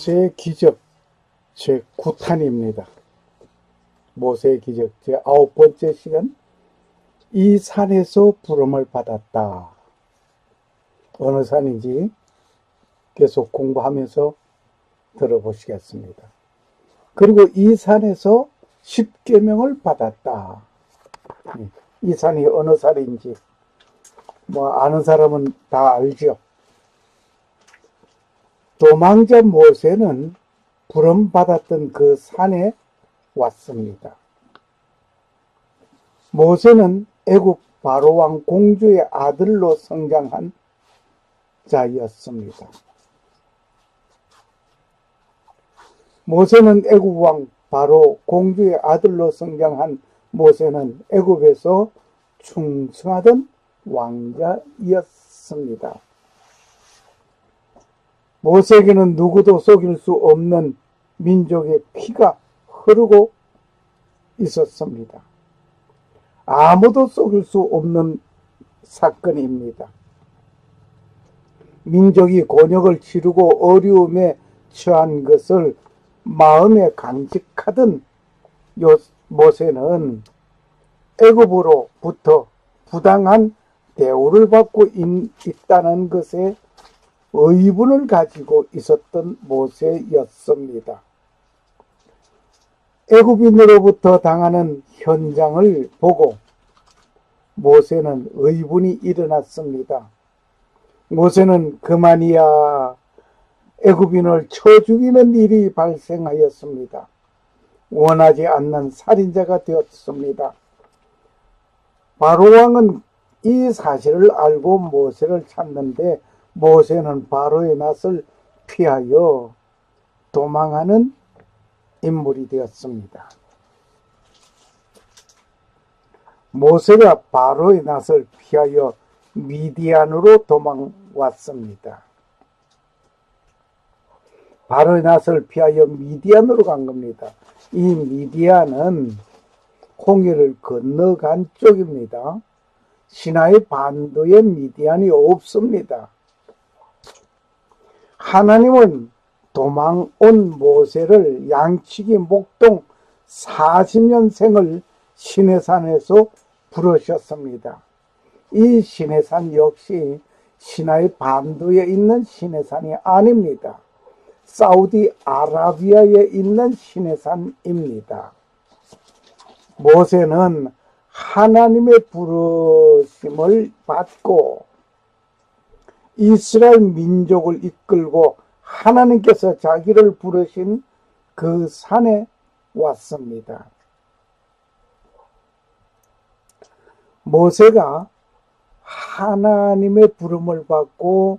모세의 기적 제9탄입니다. 모세의 기적 제9번째 시간, 이 산에서 부름을 받았다. 어느 산인지 계속 공부하면서 들어보시겠습니다. 그리고 이 산에서 십계명을 받았다. 이 산이 어느 산인지 아는 사람은 다 알죠. 도망자 모세는 부름받았던 그 산에 왔습니다. 모세는 애굽 바로왕 공주의 아들로 성장한 자였습니다. 모세는 애굽 왕 바로 공주의 아들로 성장한 모세는 애굽에서 충성하던 왕자였습니다. 모세에게는 누구도 속일 수 없는 민족의 피가 흐르고 있었습니다. 아무도 속일 수 없는 사건입니다. 민족이 곤욕을 치르고 어려움에 처한 것을 마음에 간직하던 모세는 애굽으로부터 부당한 대우를 받고 있다는 것에 의분을 가지고 있었던 모세였습니다. 애굽인으로부터 당하는 현장을 보고 모세는 의분이 일어났습니다. 모세는 그만이야 애굽인을 쳐 죽이는 일이 발생하였습니다. 원하지 않는 살인자가 되었습니다. 바로왕은 이 사실을 알고 모세를 찾는데 모세는 바로의 낯을 피하여 도망하는 인물이 되었습니다. 모세가 바로의 낯을 피하여 미디안으로 도망왔습니다. 바로의 낯을 피하여 미디안으로 간 겁니다. 이 미디안은 홍해를 건너간 쪽입니다. 시나이 반도에 미디안이 없습니다. 하나님은 도망 온 모세를 양치기 목동 40년 생을 시내산에서 부르셨습니다. 이 시내산 역시 시나이 반도에 있는 시내산이 아닙니다. 사우디아라비아에 있는 시내산입니다. 모세는 하나님의 부르심을 받고 이스라엘 민족을 이끌고 하나님께서 자기를 부르신 그 산에 왔습니다. 모세가 하나님의 부름을 받고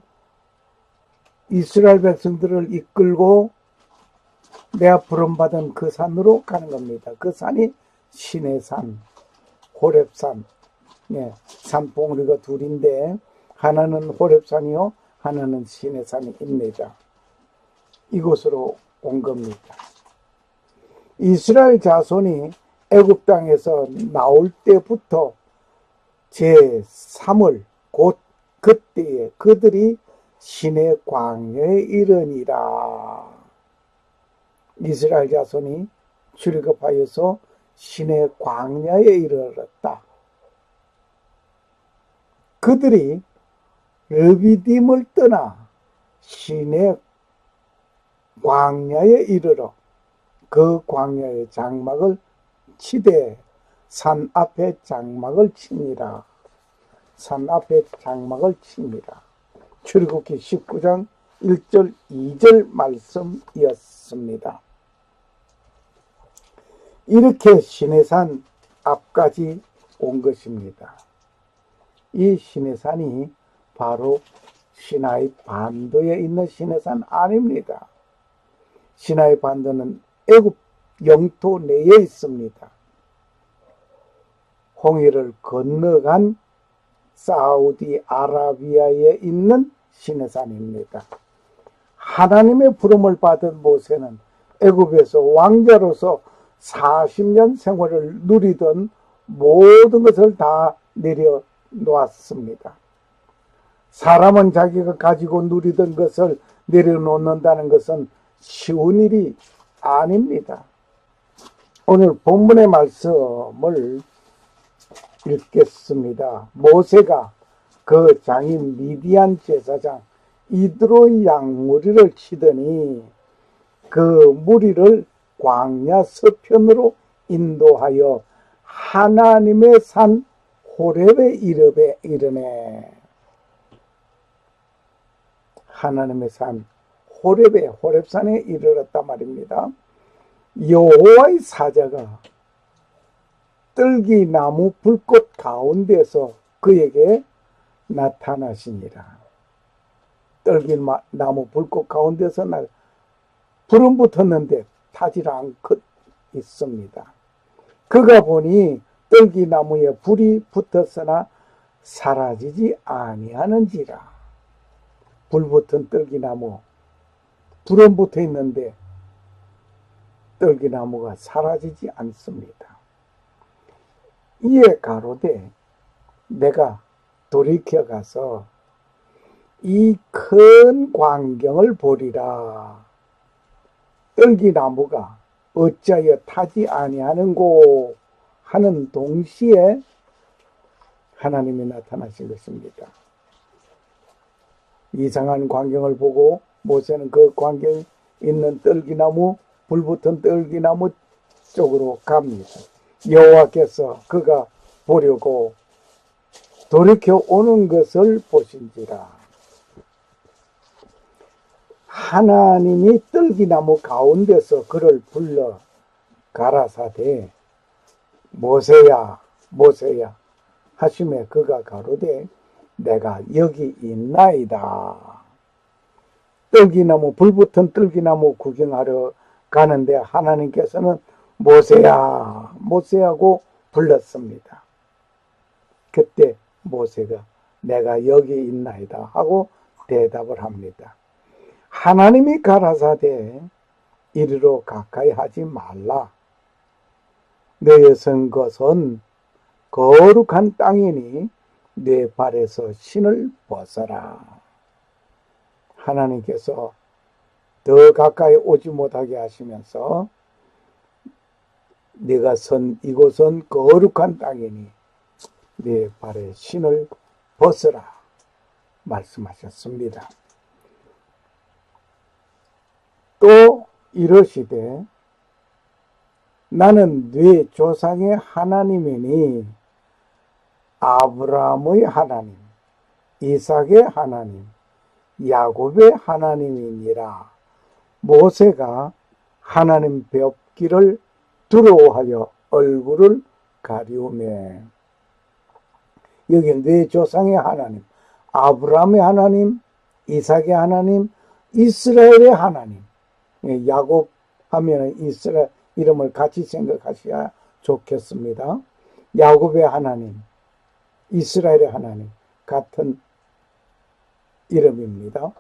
이스라엘 백성들을 이끌고 내가 부름받은 그 산으로 가는 겁니다. 그 산이 시내산, 호렙산, 산봉우리가 둘인데 하나는 호렙산이요, 하나는 시내산입니다. 이곳으로 온 겁니다. 이스라엘 자손이 애굽 땅에서 나올 때부터 제3월 곧 그때에 그들이 시내 광야에 이르니라. 이스라엘 자손이 출애굽하여서 시내 광야에 이르렀다. 그들이 르비딤을 떠나 시내 광야에 이르러 그 광야의 장막을 치되 산 앞에 장막을 치니라. 산 앞에 장막을 치니라. 출애굽기 19장 1절 2절 말씀이었습니다. 이렇게 시내산 앞까지 온 것입니다. 이 시내산이 바로 시나이 반도에 있는 시내산 아닙니다. 시나이 반도는 애굽 영토 내에 있습니다. 홍해를 건너간 사우디아라비아에 있는 시내산입니다. 하나님의 부름을 받은 모세는 애굽에서 왕자로서 40년 생활을 누리던 모든 것을 다 내려놓았습니다. 사람은 자기가 가지고 누리던 것을 내려놓는다는 것은 쉬운 일이 아닙니다. 오늘 본문의 말씀을 읽겠습니다. 모세가 그 장인 미디안 제사장 이드로의 양무리를 치더니 그 무리를 광야 서편으로 인도하여 하나님의 산 호렙에 이르네. 하나님의 산 호렙산에 이르렀단 말입니다. 여호와의 사자가 떨기나무 불꽃 가운데서 그에게 나타나시니라. 떨기나무 불꽃 가운데서 불은 붙었는데 타질 않고 있습니다. 그가 보니 떨기나무에 불이 붙었으나 사라지지 아니하는지라. 불 붙은 떨기나무, 불은 붙어 있는데 떨기나무가 사라지지 않습니다. 이에 가로되 내가 돌이켜 가서 이 큰 광경을 보리라. 떨기나무가 어찌하여 타지 아니하는고 하는 동시에 하나님이 나타나신 것입니다. 이상한 광경을 보고 모세는 그 광경이 있는 떨기나무, 불붙은 떨기나무 쪽으로 갑니다. 여호와께서 그가 보려고 돌이켜 오는 것을 보신지라. 하나님이 떨기나무 가운데서 그를 불러 가라사대 모세야 모세야 하심에 그가 가로되 내가 여기 있나이다. 떨기나무, 불붙은 떨기나무 구경하러 가는데 하나님께서는 모세야 모세하고 불렀습니다. 그때 모세가 내가 여기 있나이다 하고 대답을 합니다. 하나님이 가라사대 이리로 가까이 하지 말라. 너의 선 것은 거룩한 땅이니 내 발에서 신을 벗어라. 하나님께서 더 가까이 오지 못하게 하시면서 네가 선 이곳은 거룩한 땅이니 네 발에 신을 벗어라 말씀하셨습니다. 또 이러시되 나는 네 조상의 하나님이니 아브라함의 하나님, 이삭의 하나님, 야곱의 하나님이니라. 모세가 하나님 뵙기를 두려워하여 얼굴을 가리우매. 여기 네 조상의 하나님, 아브라함의 하나님, 이삭의 하나님, 이스라엘의 하나님. 야곱 하면 이스라엘 이름을 같이 생각하셔야 좋겠습니다. 야곱의 하나님, 이스라엘의 하나님 같은 이름입니다.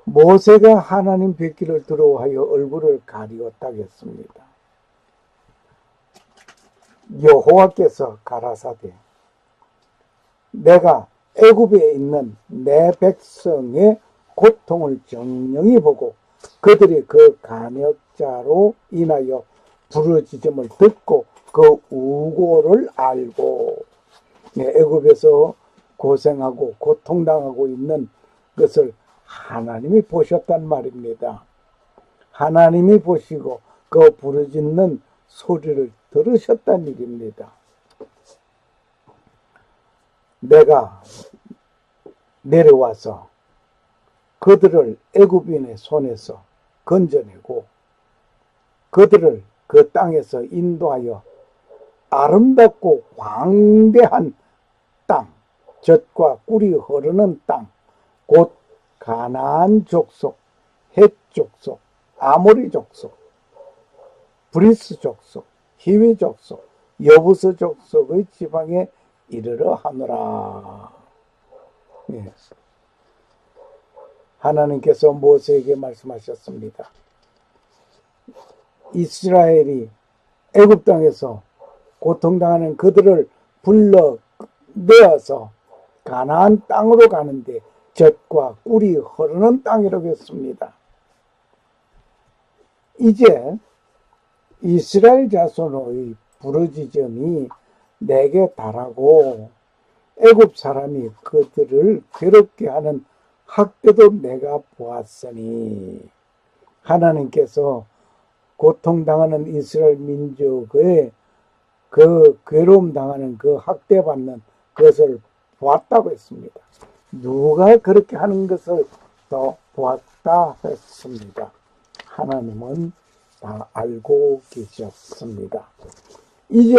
모세가 하나님 뵙기를 두려워하여 얼굴을 가리웠다겠습니다. 여호와께서 가라사대 내가 애굽에 있는 내 백성의 고통을 정령히 보고 그들이 그 간역자로 인하여 부르짖음을 듣고 그 우고를 알고 애굽에서 고생하고 고통당하고 있는 것을 하나님이 보셨단 말입니다. 하나님이 보시고 그 부르짖는 소리를 들으셨단 일입니다. 내가 내려와서 그들을 애굽인의 손에서 건져내고 그들을 그 땅에서 인도하여 아름답고 광대한 땅, 젖과 꿀이 흐르는 땅, 곧 가나안 족속, 헷 족속, 아모리 족속, 브리스 족속, 히위 족속, 여부스 족속의 지방에 이르러 하노라. 예. 하나님께서 모세에게 말씀하셨습니다. 이스라엘이 애굽 땅에서 고통당하는 그들을 불러내어서 가나안 땅으로 가는데 젖과 꿀이 흐르는 땅이라고 했습니다. 이제 이스라엘 자손의 부르짖음이 내게 달하고 애굽 사람이 그들을 괴롭게 하는 학대도 내가 보았으니, 하나님께서 고통당하는 이스라엘 민족의 그 괴로움 당하는 그 학대받는 것을 보았다고 했습니다. 누가 그렇게 하는 것을 더 보았다 했습니다. 하나님은 다 알고 계셨습니다. 이제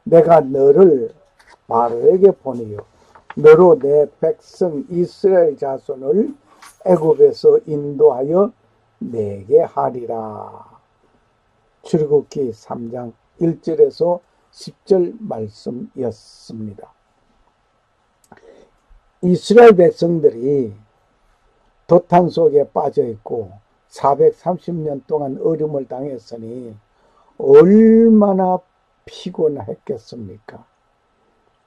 내가 너를 바로에게 보내어 너로 내 백성 이스라엘 자손을 애굽에서 인도하여 내게 하리라. 출애굽기 3장 1절에서 10절 말씀이었습니다. 이스라엘 백성들이 도탄 속에 빠져 있고 430년 동안 어려움을 당했으니 얼마나 피곤했겠습니까?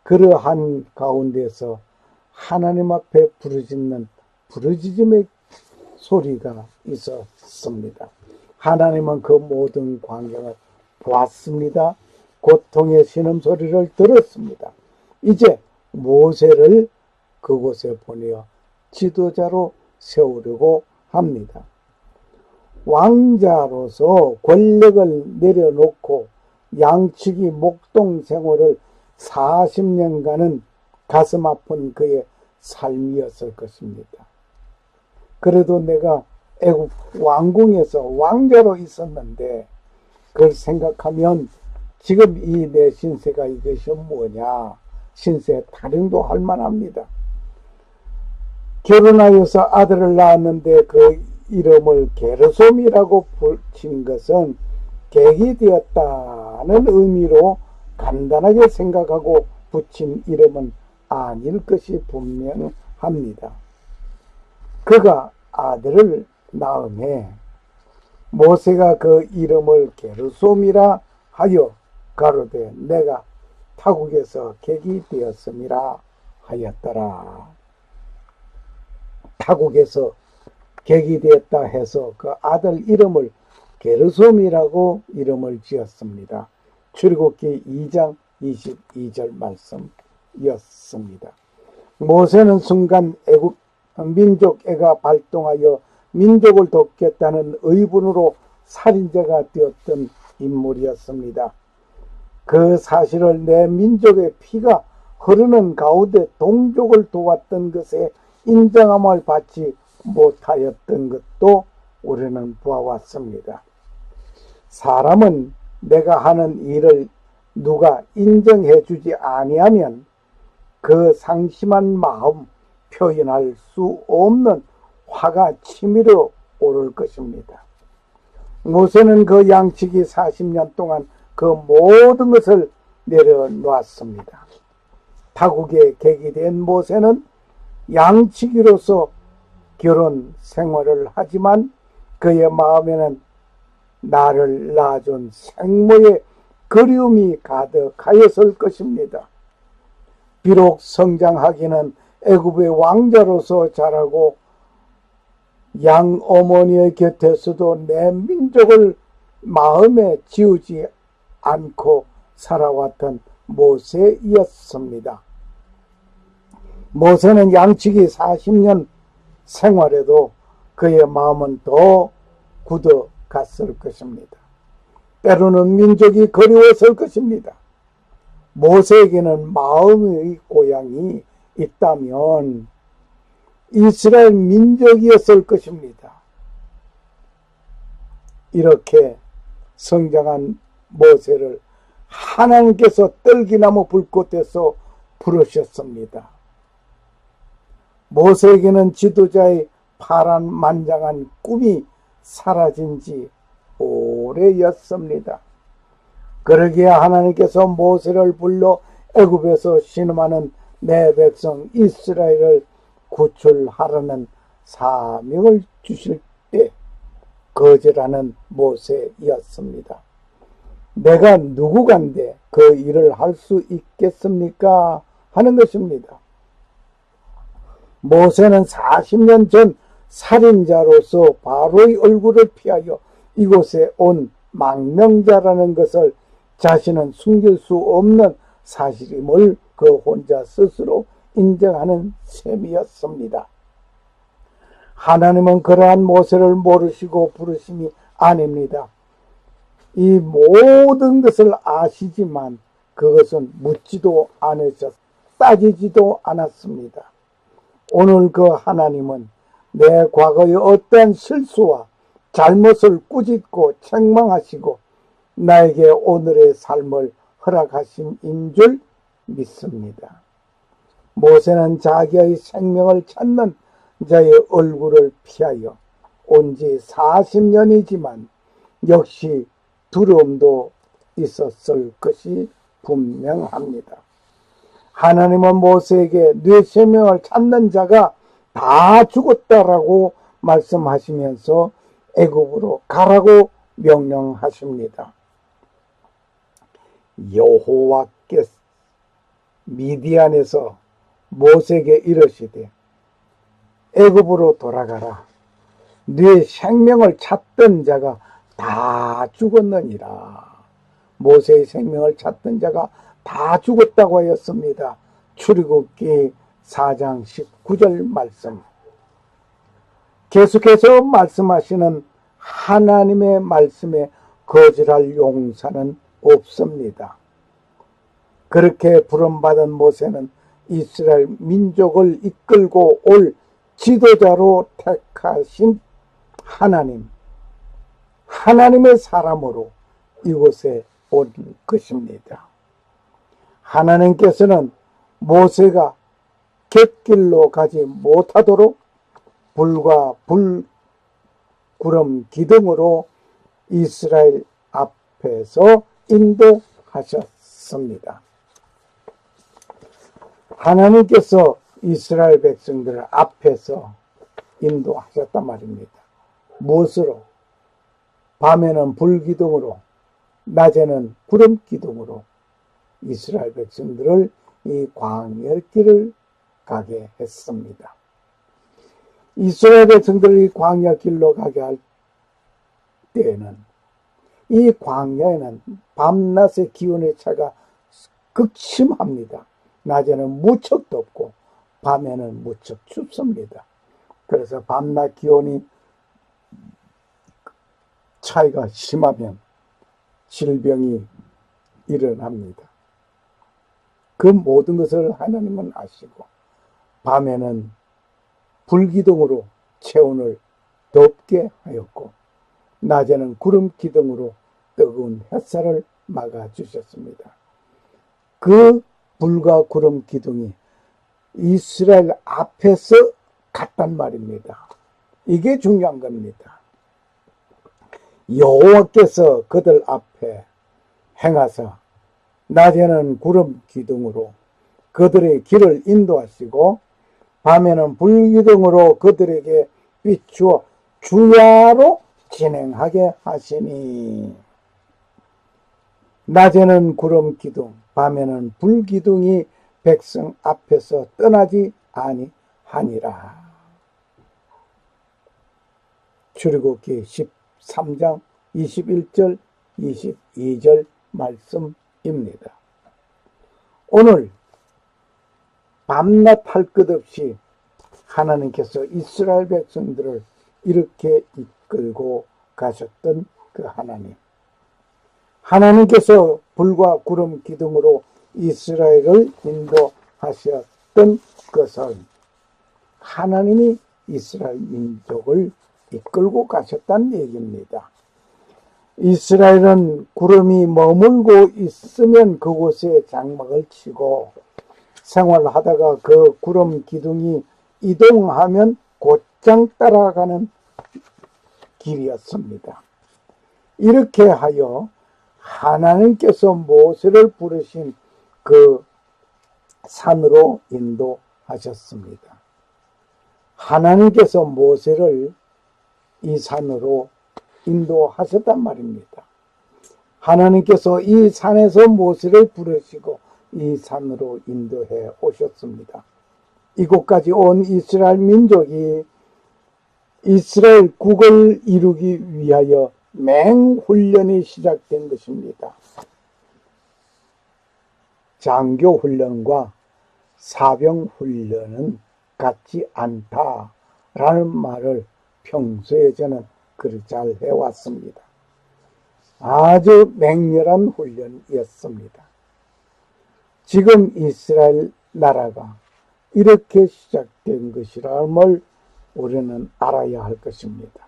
그러한 가운데서 하나님 앞에 부르짖는 부르짖음의 소리가 있었습니다. 하나님은 그 모든 광경을 보았습니다. 고통의 신음소리를 들었습니다. 이제 모세를 그곳에 보내어 지도자로 세우려고 합니다. 왕자로서 권력을 내려놓고 양치기 목동 생활을 40년간은 가슴 아픈 그의 삶이었을 것입니다. 그래도 내가 애굽 왕궁에서 왕자로 있었는데 그걸 생각하면 지금 이 내 신세가 이것이 뭐냐, 신세 타령도 할 만합니다. 결혼하여서 아들을 낳았는데 그 이름을 게르솜이라고 붙인 것은 객이 되었다는 의미로 간단하게 생각하고 붙인 이름은 아닐 것이 분명합니다. 그가 아들을 낳음에 모세가 그 이름을 게르솜이라 하여 가로되 내가 타국에서 객이 되었음이라 하였더라. 타국에서 객이 되었다 해서 그 아들 이름을 게르솜이라고 이름을 지었습니다. 출애굽기 2장 22절 말씀이었습니다. 모세는 순간 애굽 민족애가 발동하여 민족을 돕겠다는 의분으로 살인자가 되었던 인물이었습니다. 그 사실을 내 민족의 피가 흐르는 가운데 동족을 도왔던 것에 인정함을 받지 못하였던 것도 우리는 보아왔습니다. 사람은 내가 하는 일을 누가 인정해 주지 아니하면 그 상심한 마음 표현할 수 없는 화가 치밀어 오를 것입니다. 모세는 그 양치기 40년 동안 그 모든 것을 내려놓았습니다. 타국에 객이 된 모세는 양치기로서 결혼 생활을 하지만 그의 마음에는 나를 낳아준 생모의 그리움이 가득하였을 것입니다. 비록 성장하기는 애굽의 왕자로서 자라고 양 어머니의 곁에서도 내 민족을 마음에 지우지 않고 살아왔던 모세였습니다. 모세는 양치기 40년 생활에도 그의 마음은 더 굳어갔을 것입니다. 때로는 민족이 그리웠을 것입니다. 모세에게는 마음의 고향이 있다면 이스라엘 민족이었을 것입니다. 이렇게 성장한 모세를 하나님께서 떨기나무 불꽃에서 부르셨습니다. 모세에게는 지도자의 파란만장한 꿈이 사라진 지 오래였습니다. 그러기에 하나님께서 모세를 불러 애굽에서 신음하는 내 백성 이스라엘을 구출하라는 사명을 주실 때 거절하는 모세였습니다. 내가 누구간데 그 일을 할 수 있겠습니까? 하는 것입니다. 모세는 40년 전 살인자로서 바로의 얼굴을 피하여 이곳에 온 망명자라는 것을 자신은 숨길 수 없는 사실임을 그 혼자 스스로 인정하는 셈이었습니다. 하나님은 그러한 모세를 모르시고 부르심이 아닙니다. 이 모든 것을 아시지만 그것은 묻지도 않으셨, 따지지도 않았습니다. 오늘 그 하나님은 내 과거의 어떠한 실수와 잘못을 꾸짖고 책망하시고 나에게 오늘의 삶을 허락하심인 줄 믿습니다. 모세는 자기의 생명을 찾는 자의 얼굴을 피하여 온 지 40년이지만 역시 두려움도 있었을 것이 분명합니다. 하나님은 모세에게 네 생명을 찾는 자가 다 죽었다라고 말씀하시면서 애굽으로 가라고 명령하십니다. 여호와께서 미디안에서 모세에게 이르시되 애굽으로 돌아가라. 네 생명을 찾던 자가 다 죽었느니라. 모세의 생명을 찾던 자가 다 죽었다고 하였습니다. 출애굽기 4장 19절 말씀. 계속해서 말씀하시는 하나님의 말씀에 거절할 용사는 없습니다. 그렇게 부름받은 모세는 이스라엘 민족을 이끌고 올 지도자로 택하신 하나님의 사람으로 이곳에 온 것입니다. 하나님께서는 모세가 갯길로 가지 못하도록 불과 구름 기둥으로 이스라엘 앞에서 인도하셨습니다. 하나님께서 이스라엘 백성들을 앞에서 인도하셨단 말입니다. 무엇으로? 밤에는 불기둥으로, 낮에는 구름기둥으로 이스라엘 백성들을 이 광야의 길을 가게 했습니다. 이스라엘 백성들을 이 광야 길로 가게 할 때에는 이 광야에는 밤낮의 기온의 차가 극심합니다. 낮에는 무척 덥고 밤에는 무척 춥습니다. 그래서 밤낮 기온이 차이가 심하면 질병이 일어납니다. 그 모든 것을 하나님은 아시고 밤에는 불기둥으로 체온을 덥게 하였고 낮에는 구름기둥으로 뜨거운 햇살을 막아주셨습니다. 그 불과 구름기둥이 이스라엘 앞에서 갔단 말입니다. 이게 중요한 겁니다. 여호와께서 그들 앞에 행하사 낮에는 구름기둥으로 그들의 길을 인도하시고 밤에는 불기둥으로 그들에게 비추어 주야로 진행하게 하시니 낮에는 구름기둥 밤에는 불기둥이 백성 앞에서 떠나지 아니하니라. 출애굽기 13장 21절 22절 말씀입니다. 오늘 밤낮 할 것 없이 하나님께서 이스라엘 백성들을 이렇게 이끌고 가셨던 그 하나님께서 불과 구름 기둥으로 이스라엘을 인도하셨던 것은 하나님이 이스라엘 민족을 이끌고 가셨다는 얘기입니다. 이스라엘은 구름이 머물고 있으면 그곳에 장막을 치고 생활하다가 그 구름 기둥이 이동하면 곧장 따라가는 길이었습니다. 이렇게 하여 하나님께서 모세를 부르신 그 산으로 인도하셨습니다. 하나님께서 모세를 이 산으로 인도하셨단 말입니다. 하나님께서 이 산에서 모세를 부르시고 이 산으로 인도해 오셨습니다. 이곳까지 온 이스라엘 민족이 이스라엘 국을 이루기 위하여 맹훈련이 시작된 것입니다. 장교훈련과 사병훈련은 같지 않다라는 말을 평소에 저는 그리 잘 해왔습니다. 아주 맹렬한 훈련이었습니다. 지금 이스라엘 나라가 이렇게 시작된 것이라는 우리는 알아야 할 것입니다.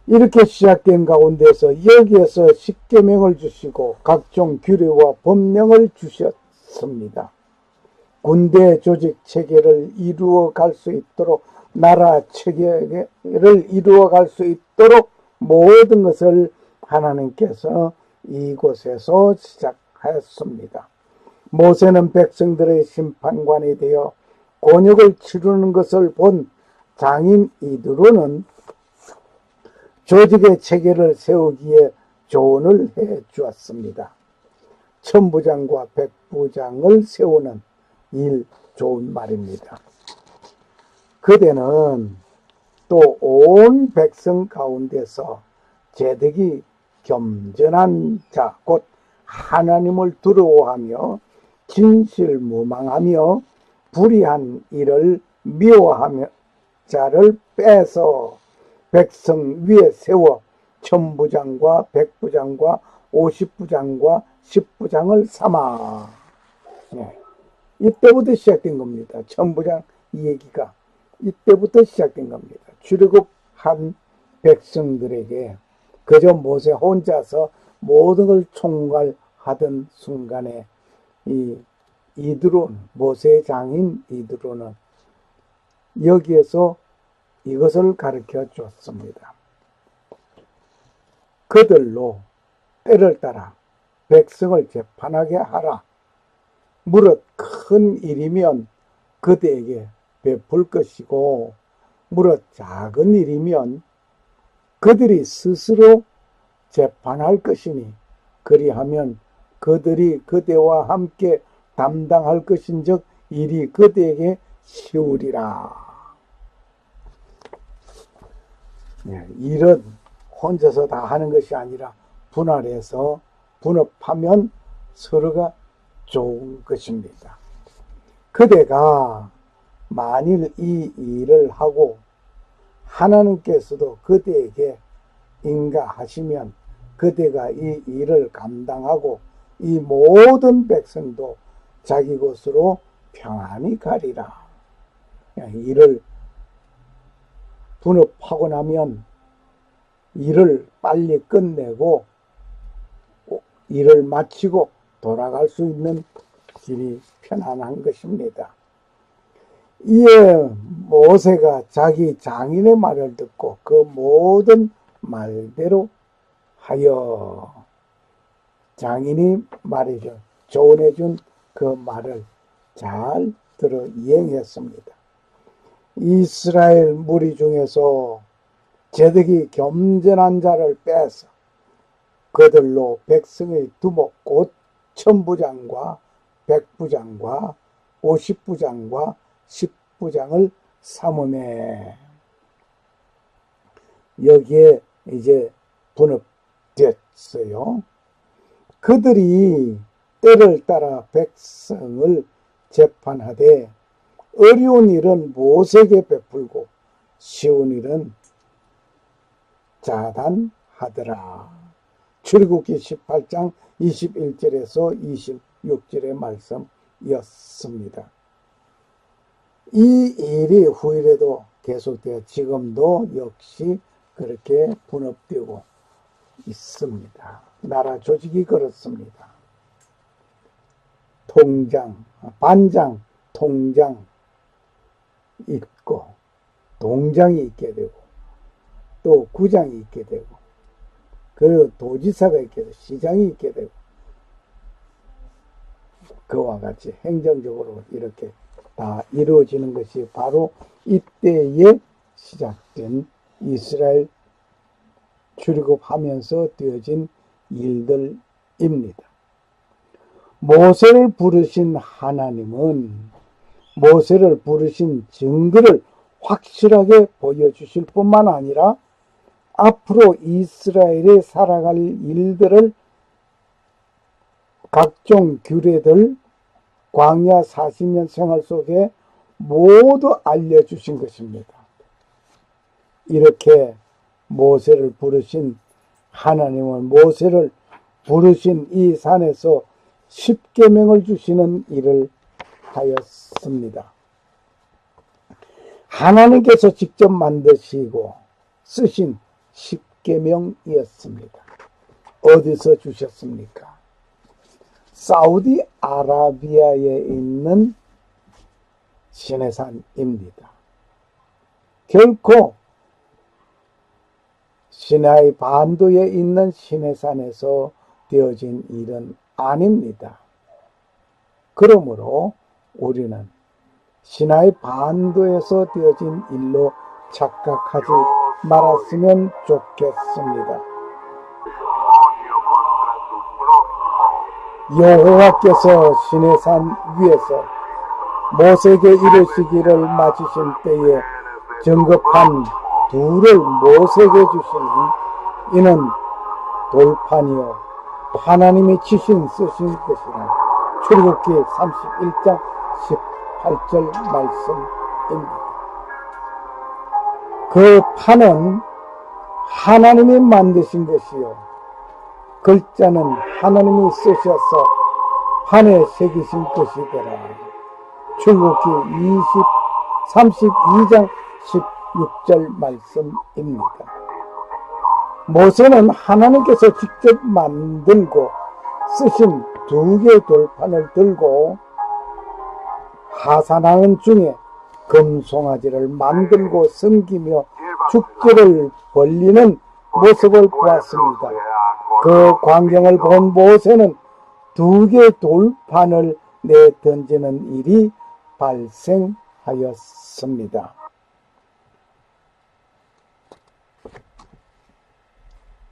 이렇게 시작된 가운데서 여기에서 십계명을 주시고 각종 규례와 법령을 주셨습니다. 군대 조직 체계를 이루어갈 수 있도록, 나라 체계를 이루어갈 수 있도록 모든 것을 하나님께서 이곳에서 시작하였습니다. 모세는 백성들의 심판관이 되어 곤욕을 치르는 것을 본 장인 이드로는 조직의 체계를 세우기에 조언을 해 주었습니다. 천부장과 백부장을 세우는 일, 좋은 말입니다. 그대는 또 온 백성 가운데서 제득이 겸전한 자, 곧 하나님을 두려워하며 진실무망하며 불의한 일을 미워하며 자를 빼서 백성 위에 세워 천부장과 백부장과 50부장과 10부장을 삼아. 네. 이때부터 시작된 겁니다. 천부장 이 얘기가 이때부터 시작된 겁니다. 출애굽한 백성들에게 그저 모세 혼자서 모든 걸 총괄하던 순간에 이 이드론, 모세의 장인 이드론은 여기에서 이것을 가르쳐 줬습니다. 그들로 때를 따라 백성을 재판하게 하라. 무릇 큰 일이면 그대에게 베풀 것이고 무릇 작은 일이면 그들이 스스로 재판할 것이니 그리하면 그들이 그대와 함께 담당할 것인즉 일이 그대에게 쉬우리라. 일은 혼자서 다 하는 것이 아니라 분할해서 분업하면 서로가 좋은 것입니다. 그대가 만일 이 일을 하고 하나님께서도 그대에게 인가하시면 그대가 이 일을 감당하고 이 모든 백성도 자기 곳으로 평안히 가리라. 일을 분업하고 나면 일을 빨리 끝내고 일을 마치고 돌아갈 수 있는 길이 편안한 것입니다. 이에 모세가 자기 장인의 말을 듣고 그 모든 말대로 하여 장인이 말해줘 조언해준 그 말을 잘 들어 이행했습니다. 이스라엘 무리 중에서 제득이 겸전한 자를 빼서 그들로 백성의 두목 곧 천부장과 백부장과 50부장과 10부장을 삼음해. 여기에 이제 분업됐어요. 그들이 때를 따라 백성을 재판하되 어려운 일은 모세에게 베풀고 쉬운 일은 자단하더라. 출애굽기 18장 21절에서 26절의 말씀이었습니다. 이 일이 후일에도 계속되어 지금도 역시 그렇게 분업되고 있습니다. 나라 조직이 그렇습니다. 통장, 반장, 통장 있고 동장이 있게 되고 또 구장이 있게 되고 그리고 도지사가 있게 되고 시장이 있게 되고 그와 같이 행정적으로 이렇게 다 이루어지는 것이 바로 이때에 시작된 이스라엘 출애굽하면서 되어진 일들입니다. 모세를 부르신 하나님은 모세를 부르신 증거를 확실하게 보여주실 뿐만 아니라 앞으로 이스라엘이 살아갈 일들을 각종 규례들 광야 40년 생활 속에 모두 알려주신 것입니다. 이렇게 모세를 부르신 하나님은 모세를 부르신 이 산에서 십계명을 주시는 일을 하였습니다. 하나님께서 직접 만드시고 쓰신 십계명이었습니다. 어디서 주셨습니까? 사우디아라비아에 있는 시내산입니다. 결코 시나이 반도에 있는 시내산에서 되어진 일은 아닙니다. 그러므로 우리는 시나이 반도에서 되어진 일로 착각하지 말았으면 좋겠습니다. 여호와께서 시내산 위에서 모세에게 이르시기를 마치신 때에 정급한 둘을 모세에게 주시니 이는 돌판이요 하나님이 치신 쓰신 것이라. 출애굽기 31장 18절 말씀입니다. 그 판은 하나님이 만드신 것이요 글자는 하나님이 쓰셔서 판에 새기신 것이더라. 출애굽기 32장 16절 말씀입니다. 모세는 하나님께서 직접 만들고 쓰신 두 개의 돌판을 들고 하산하는 중에 금송아지를 만들고 섬기며 축제를 벌리는 모습을 보았습니다. 그 광경을 본 모세는 두 개의 돌판을 내던지는 일이 발생하였습니다.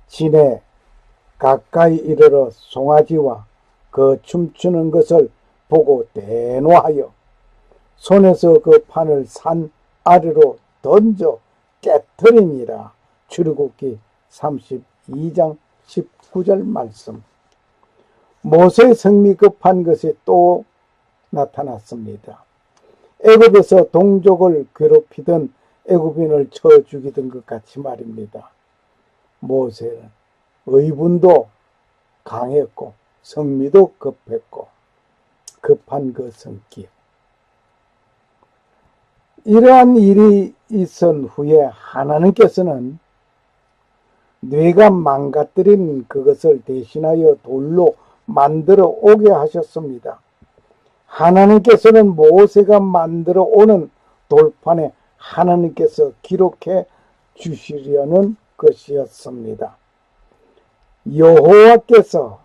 진에 가까이 이르러 송아지와 그 춤추는 것을 보고 대노하여 손에서 그 판을 산 아래로 던져 깨트리니라. 출애굽기 32장 19절 말씀. 모세의 성미 급한 것이 또 나타났습니다. 애굽에서 동족을 괴롭히던 애굽인을 쳐 죽이던 것 같이 말입니다. 모세는 의분도 강했고 성미도 급했고 급한 그 성격. 이러한 일이 있은 후에 하나님께서는 뇌가 망가뜨린 그것을 대신하여 돌로 만들어 오게 하셨습니다. 하나님께서는 모세가 만들어 오는 돌판에 하나님께서 기록해 주시려는 것이었습니다. 여호와께서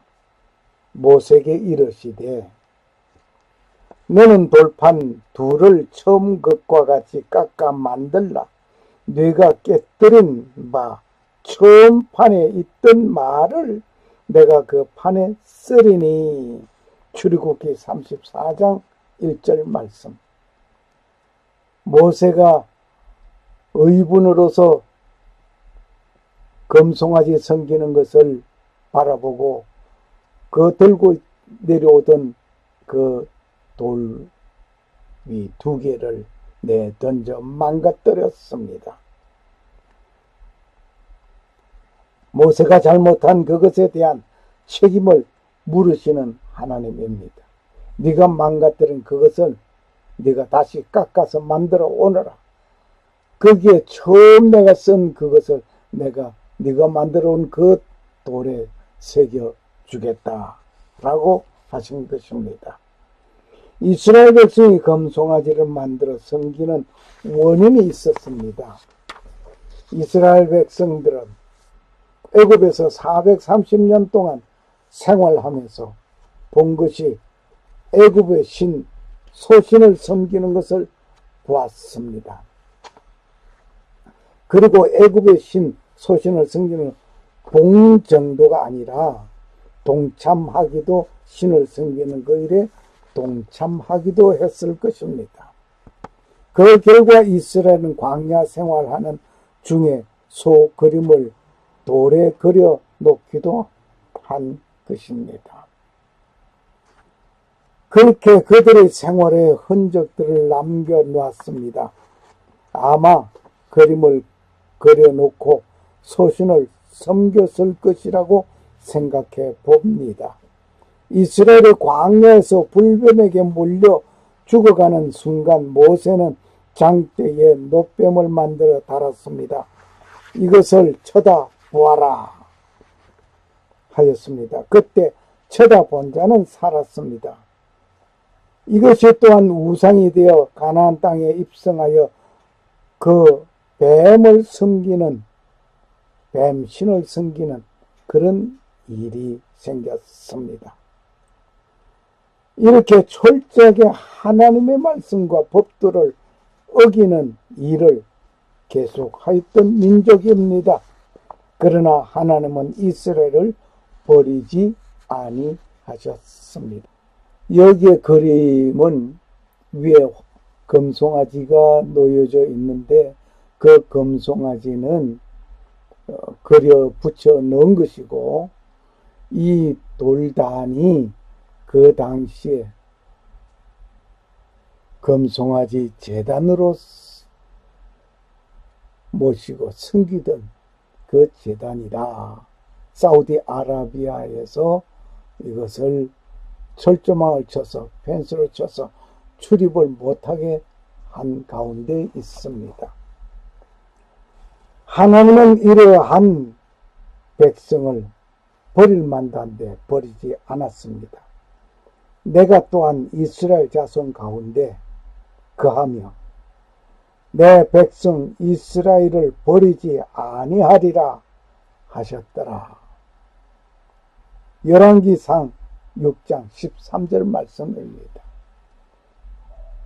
모세에게 이르시되 너는 돌판 둘을 처음 것과 같이 깎아 만들라. 네가 깨뜨린 바 처음 판에 있던 말을 내가 그 판에 쓰리니. 출애굽기 34장 1절 말씀. 모세가 의분으로서 금송아지 섬기는 것을 바라보고 그 들고 내려오던 그 돌 위 두 개를 내던져 망가뜨렸습니다. 모세가 잘못한 그것에 대한 책임을 물으시는 하나님입니다. 네가 망가뜨린 그것을 네가 다시 깎아서 만들어 오너라. 거기에 처음 내가 쓴 그것을 네가 만들어 온 그 돌에 새겨 주겠다라고 하신 것입니다. 이스라엘 백성이 금송아지를 만들어 섬기는 원인이 있었습니다. 이스라엘 백성들은 애굽에서 430년 동안 생활하면서 본 것이 애굽의 신 소신을 섬기는 것을 보았습니다. 그리고 애굽의 신 소신을 섬기는 본 정도가 아니라 동참하기도, 신을 섬기는 그 일에 동참하기도 했을 것입니다. 그 결과 이스라엘은 광야 생활하는 중에 소 그림을 돌에 그려 놓기도 한 것입니다. 그렇게 그들의 생활의 흔적들을 남겨놓았습니다. 아마 그림을 그려놓고 소신을 섬겼을 것이라고 생각해 봅니다. 이스라엘의 광야에서 불뱀에게 물려 죽어가는 순간 모세는 장대에 놋뱀을 만들어 달았습니다. 이것을 쳐다보아라 하였습니다. 그때 쳐다본 자는 살았습니다. 이것이 또한 우상이 되어 가나안 땅에 입성하여 그 뱀을 섬기는, 뱀신을 섬기는 그런 일이 생겼습니다. 이렇게 철저하게 하나님의 말씀과 법도를 어기는 일을 계속하였던 민족입니다. 그러나 하나님은 이스라엘을 버리지 아니하셨습니다. 여기에 그림은 위에 금송아지가 놓여져 있는데 그 금송아지는 그려 붙여 넣은 것이고, 이 돌단이 그 당시에 금송아지 제단으로 모시고 섬기던 그 제단이다. 사우디아라비아에서 이것을 철조망을 쳐서, 펜스를 쳐서 출입을 못하게 한 가운데 있습니다. 하나님은 이러한 백성을 버릴 만한데 버리지 않았습니다. 내가 또한 이스라엘 자손 가운데 거하며 내 백성 이스라엘을 버리지 아니하리라 하셨더라. 열왕기상 6장 13절 말씀입니다.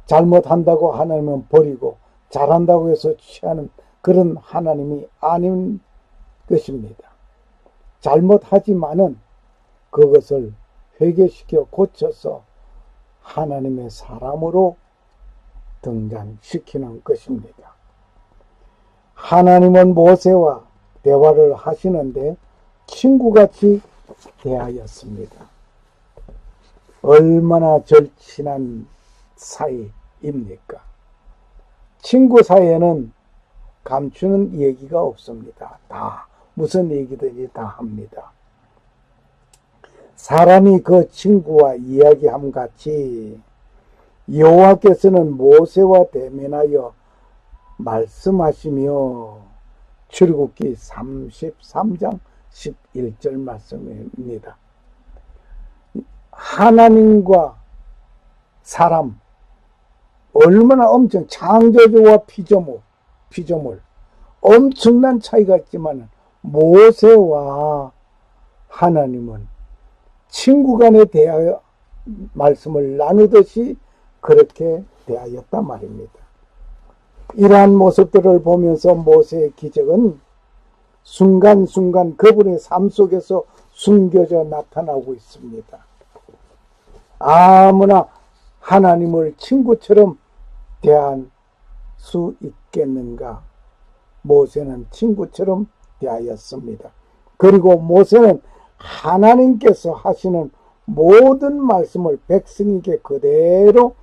잘못한다고 하나님은 버리고 잘한다고 해서 취하는 그런 하나님이 아닌 것입니다. 잘못하지만은 그것을 회개시켜 고쳐서 하나님의 사람으로 등장시키는 것입니다. 하나님은 모세와 대화를 하시는데 친구같이 대하였습니다. 얼마나 절친한 사이입니까? 친구 사이에는 감추는 얘기가 없습니다. 다 무슨 얘기든지 다 합니다. 사람이 그 친구와 이야기함 같이 여호와께서는 모세와 대면하여 말씀하시며, 출애굽기 33장 11절 말씀입니다. 하나님과 사람, 얼마나 엄청 창조주와 피조물 엄청난 차이가 있지만 모세와 하나님은 친구 간에 대하여 말씀을 나누듯이 그렇게 대하였단 말입니다. 이러한 모습들을 보면서 모세의 기적은 순간순간 그분의 삶 속에서 숨겨져 나타나고 있습니다. 아무나 하나님을 친구처럼 대할 수 있겠는가? 모세는 친구처럼 대하였습니다. 그리고 모세는 하나님께서 하시는 모든 말씀을 백성에게 그대로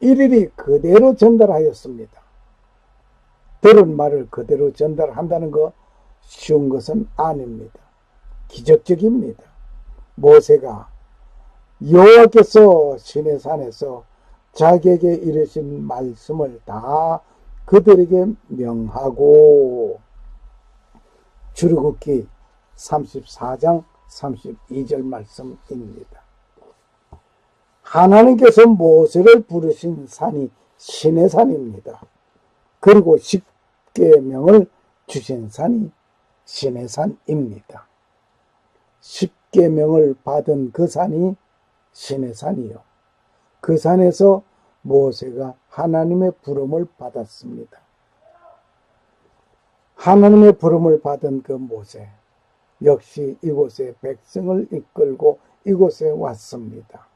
일일이 그대로 전달하였습니다. 들은 말을 그대로 전달한다는 거 쉬운 것은 아닙니다. 기적적입니다. 모세가 여호와께서 시내산에서 자기에게 이르신 말씀을 다 그들에게 명하고, 출애굽기 34장 32절 말씀입니다. 하나님께서 모세를 부르신 산이 시내산입니다. 그리고 십계명을 주신 산이 시내산입니다. 십계명을 받은 그 산이 시내산이요, 그 산에서 모세가 하나님의 부름을 받았습니다. 하나님의 부름을 받은 그 모세 역시 이곳에 백성을 이끌고 이곳에 왔습니다.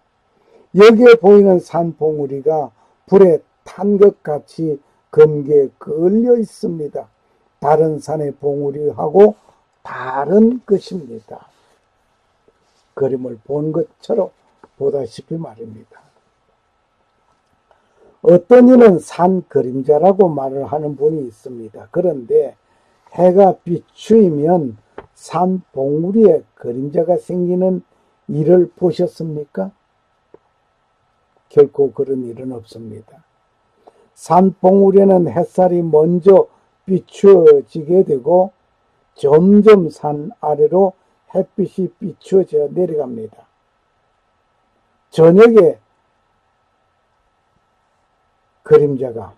여기에 보이는 산봉우리가 불에 탄 것 같이 금기에 걸려 있습니다. 다른 산의 봉우리하고 다른 것입니다. 그림을 본 것처럼 보다시피 말입니다. 어떤 이는 산 그림자라고 말을 하는 분이 있습니다. 그런데 해가 비추이면 산 봉우리에 그림자가 생기는 일을 보셨습니까? 결코 그런 일은 없습니다. 산 봉우리에는 햇살이 먼저 비추어지게 되고 점점 산 아래로 햇빛이 비추어져 내려갑니다. 저녁에 그림자가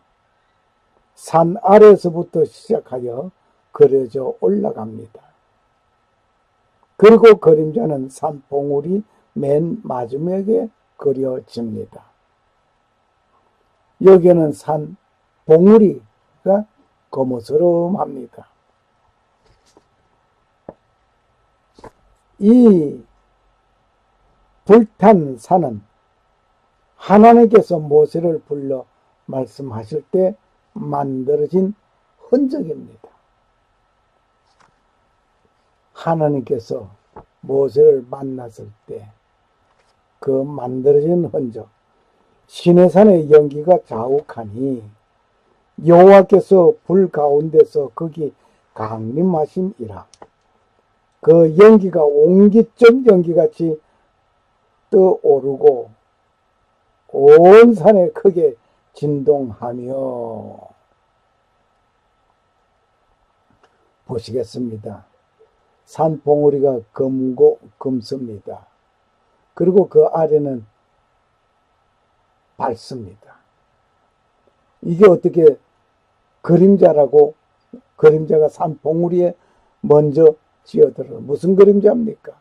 산 아래에서부터 시작하여 그려져 올라갑니다. 그리고 그림자는 산 봉우리 맨 마지막에 그려집니다. 여기에는 산 봉우리가 거무스름합니다. 이 불탄 산은 하나님께서 모세를 불러 말씀하실 때 만들어진 흔적입니다. 하나님께서 모세를 만났을 때 그 만들어진 흔적, 시내산의 연기가 자욱하니 여호와께서 불 가운데서 거기 강림하심이라. 그 연기가 옹기점 연기같이 떠오르고 온 산에 크게 진동하며, 보시겠습니다. 산 봉우리가 검습니다. 그리고 그 아래는 밝습니다. 이게 어떻게 그림자라고, 그림자가 산 봉우리에 먼저 지어들어 무슨 그림자입니까?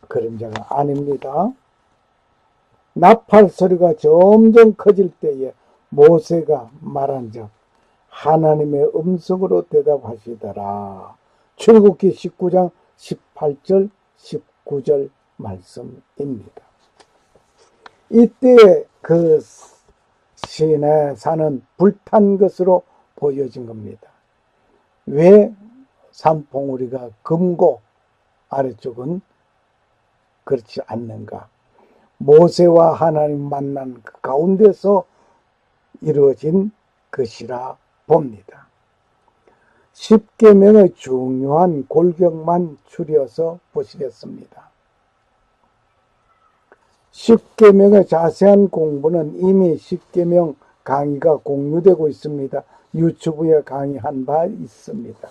그림자가 아닙니다. 나팔 소리가 점점 커질 때에 모세가 말한즉 하나님의 음성으로 대답하시더라. 출애굽기 19장 18절 19절 말씀입니다. 이때 그 시내산은 불탄 것으로 보여진 겁니다. 왜 산봉우리가 검고 아래쪽은 그렇지 않는가? 모세와 하나님 만난 그 가운데서 이루어진 것이라 봅니다. 십계명의 중요한 골격만 추려서 보시겠습니다. 십계명의 자세한 공부는 이미 십계명 강의가 공유되고 있습니다. 유튜브에 강의한 바 있습니다.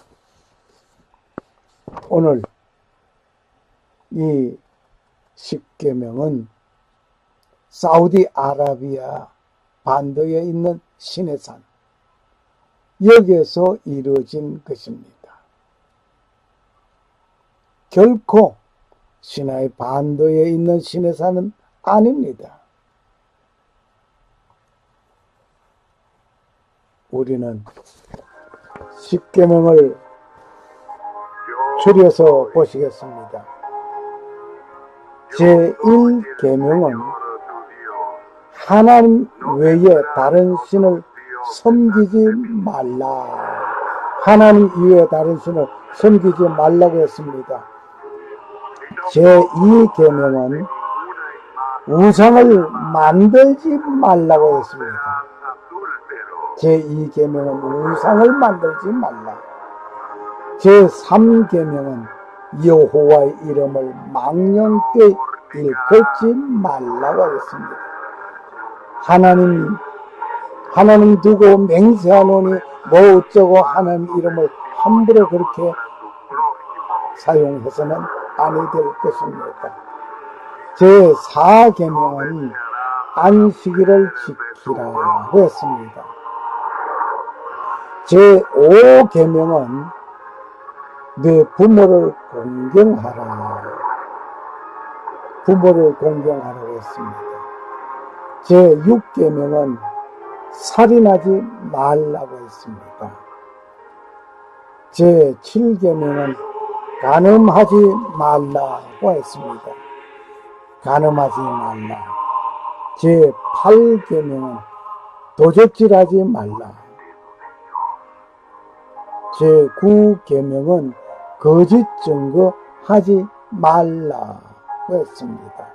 오늘 이 십계명은 사우디아라비아 반도에 있는 시내산, 여기에서 이루어진 것입니다. 결코 시나이 반도에 있는 시내산은 아닙니다. 우리는 십계명을 추려서 보시겠습니다. 제1계명은 하나님 외에 다른 신을 섬기지 말라. 하나님 이외에 다른 신을 섬기지 말라고 했습니다. 제2계명은 우상을 만들지 말라고 했습니다. 제2계명은 우상을 만들지 말라. 제3계명은 여호와의 이름을 망령되이 일컫지 말라고 했습니다. 하나님 두고 맹세하노니 뭐 어쩌고 하나님 이름을 함부로 그렇게 사용해서는 아니 될 것입니다. 제4계명은 안식일을 지키라고 했습니다. 제5계명은 네 부모를 공경하라. 부모를 공경하라고 했습니다. 제6계명은 살인하지 말라고 했습니다. 제7계명은 간음하지 말라고 했습니다. 간음하지 말라. 제8계명은 도적질하지 말라. 제9계명은 거짓 증거하지 말라고 했습니다.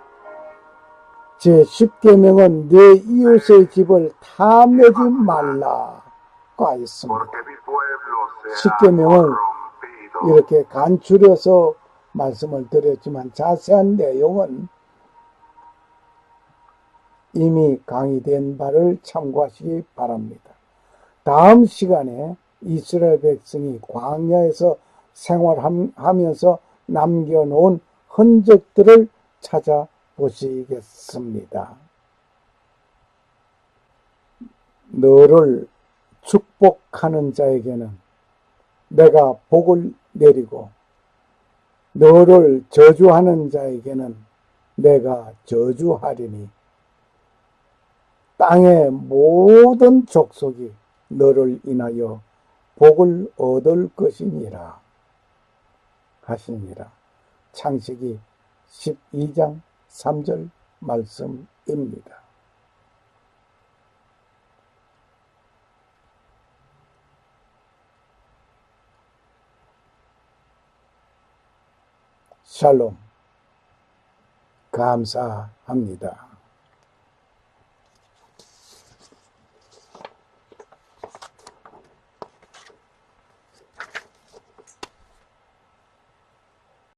제10계명은 내 이웃의 집을 탐내지 말라고 했습니다. 10계명을 이렇게 간추려서 말씀을 드렸지만 자세한 내용은 이미 강의된 바를 참고하시기 바랍니다. 다음 시간에 이스라엘 백성이 광야에서 생활하면서 남겨놓은 흔적들을 찾아보시겠습니다. 너를 축복하는 자에게는 내가 복을 내리고 너를 저주하는 자에게는 내가 저주하리니 땅의 모든 족속이 너를 인하여 복을 얻을 것이니라 하시니라. 창세기 12장 3절 말씀입니다. 샬롬. 감사합니다.